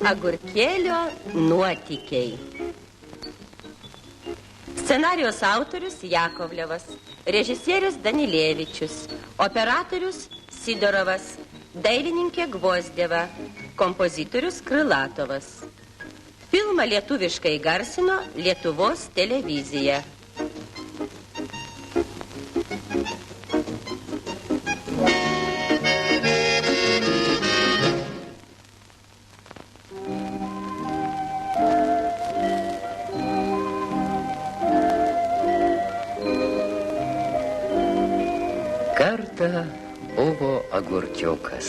Agurkėlio nuotykiai. Scenarijos autorius Jakovlevas, režisierius Danilėvičius, operatorius Sidorovas, dailininkė Gvozdeva, kompozitorius Krylatovas. Filmą lietuviškai garsino Lietuvos televizija. Kartą buvo agurkiukas,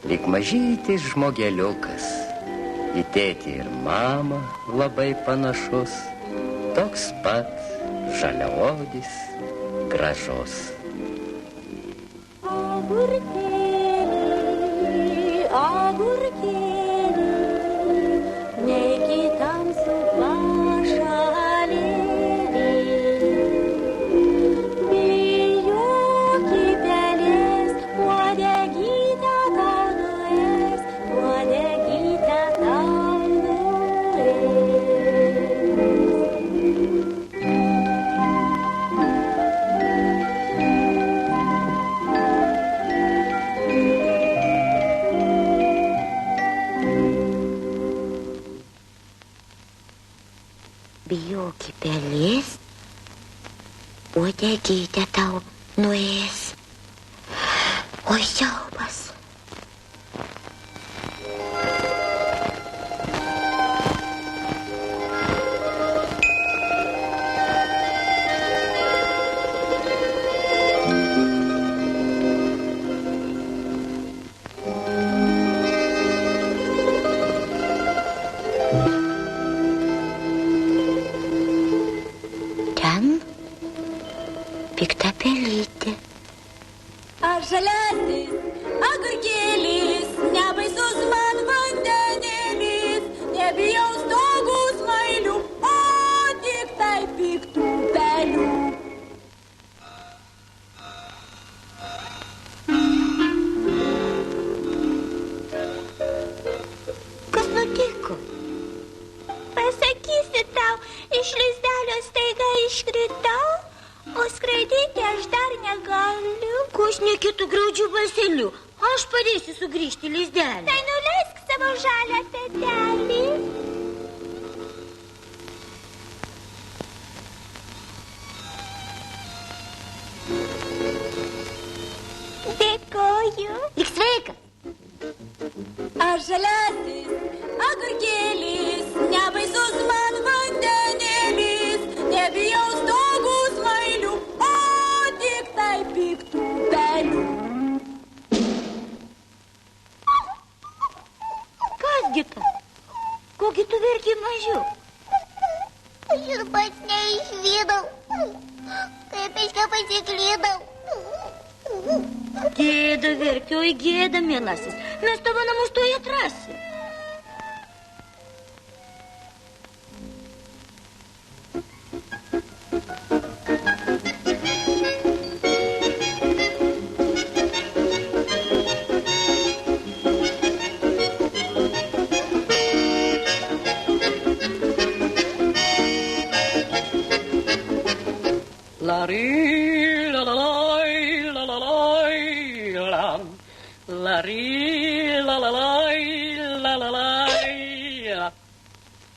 lyg mažytis žmogeliukas, į tėtį ir mamą labai panašus, toks pat žaliaodis, gražus. Agurkėlį, agurkėlį, neki tamsų pašalėlį, bijokį pelės, uodegytę tau nuės, uodegytę tau nuės. Bijokį pelės, uodegytę tau nuės. Oi, siaubas. Pikta pelytė. Aš žaliasis, agurkėlis, nebaisus man vandenėlis, nebijau stogų smailių, o tik tai piktų pelių. Kas nutiko? Pasakysiu tau, iš lizdelio staiga iškritau, o skraidyti aš dar negaliu. Ko aš nekitų graudžių balseliu? Aš padėsiu sugrįžti į lizdelį. Tai nuleisk savo žalią petelį. Dėkoju. Lik sveika. Aš žaliasis, agurkėlis, nebaisus man vandenėlis, nebijau stogų smailių, o tik tai piktų pelių. Kasgi ta? Kogi tu verki mažiau? Aš ir pats neišvydau, kaip aš nepasiklydau. Gėda verki, oi gėda, mielasis. Mes tavo namus tuoj atrasim.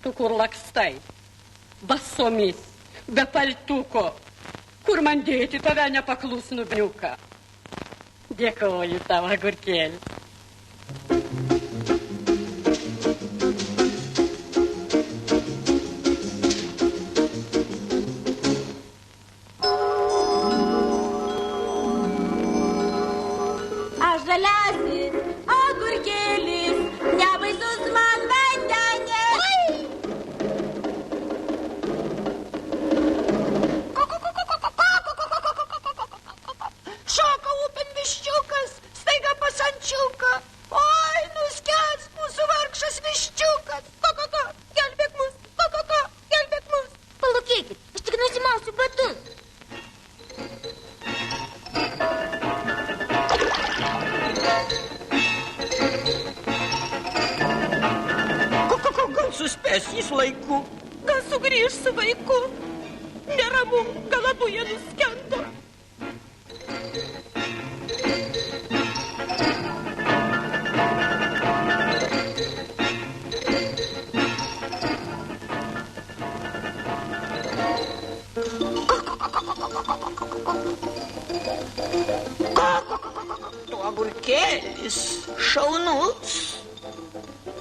Tu kur lakstai? Basomis, be paltuko. Kur man dėti tave nepaklusnų bniuką? Dėkoju tau, agurkėli. Aš žaliasis, agurkėlis, nebaisus man vandenėlis. Šoka upėn viščiukas, staiga pasančiuką. Oi, nuskęs mūsų vargšas viščiukas. Gelbėk mus, gelbėk mus. Palūkėkit, aš tik nusimausiu batus. Negrįžęs jis laiku. Gal sugrįž su vaiku? Neramu, gal abu jie nuskendo. Tu agurkėlis šaunus.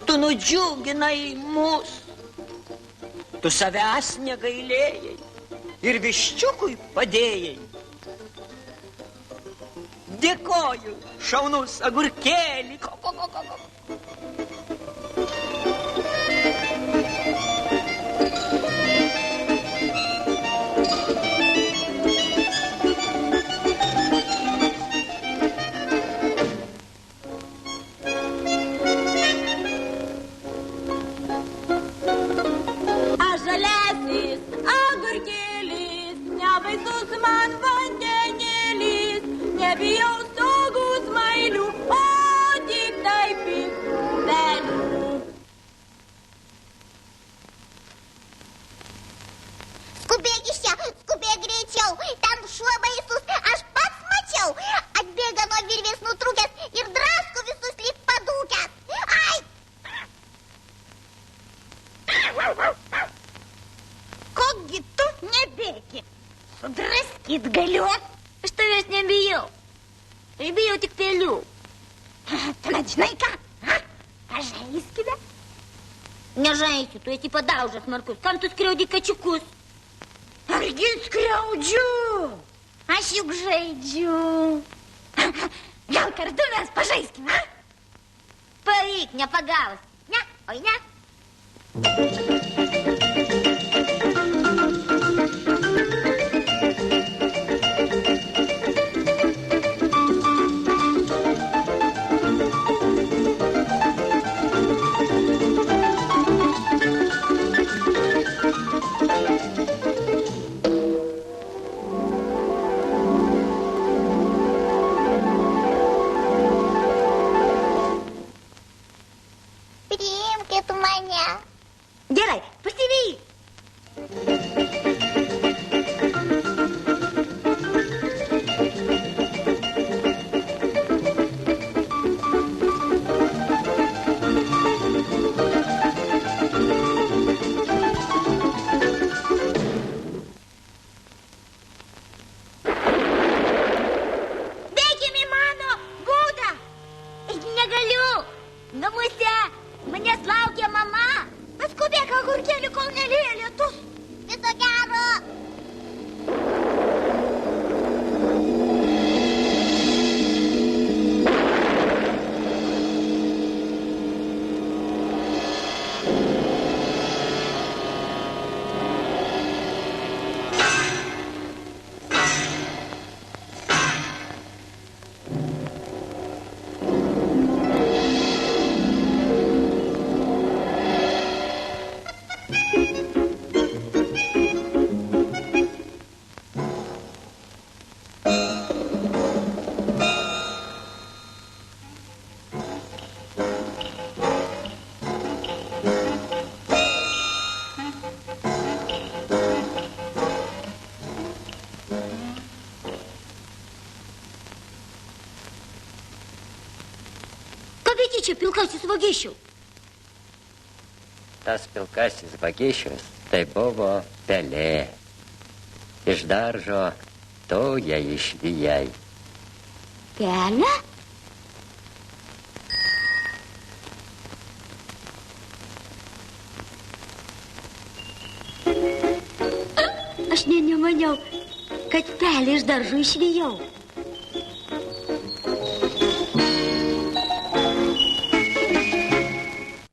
Tu nudžiuginai mus. Tu savęs negailėjai ir viščiukui padėjai. Dėkoju, šaunus agurkėli. Nebijau stogų smailių, o tik taip pikuvelių. Skubėk iš čia, skubėk greičiau, ten šuo baisus, aš pats mačiau. Atbėga nuo virvės nutrūkęs ir drasko visus lyg padūkęs. Ai! Kogi tu nebėgi? Sudraskyt galiu. Aš tavęs nebijau. Aš bijau tik pelių. Tuomet žinai ką? Pažaiskime. Nežaisiu, tu esi padaužas, Markus. Kam tu skriaudi kačiukus? Argi skriaudžiu? Aš juk žaidžiu. Gal kartu mes pažaiskime? Pavyk, nepagaus. Ne, oi ne. Priimkit mane. Gerai, pasivyk. Bėkim į mano būdą. Negaliu. Namuose manęs laukia mama. Atskubėk, agurkėli, kol nelieja lietus. Viso gero. Čia pilkasis vagišių. Tas pilkasis vagišius tai buvo pelė. Iš daržo to ją išvijai. Pelė? Aš nemaniau, kad pelę iš daržo išvijau.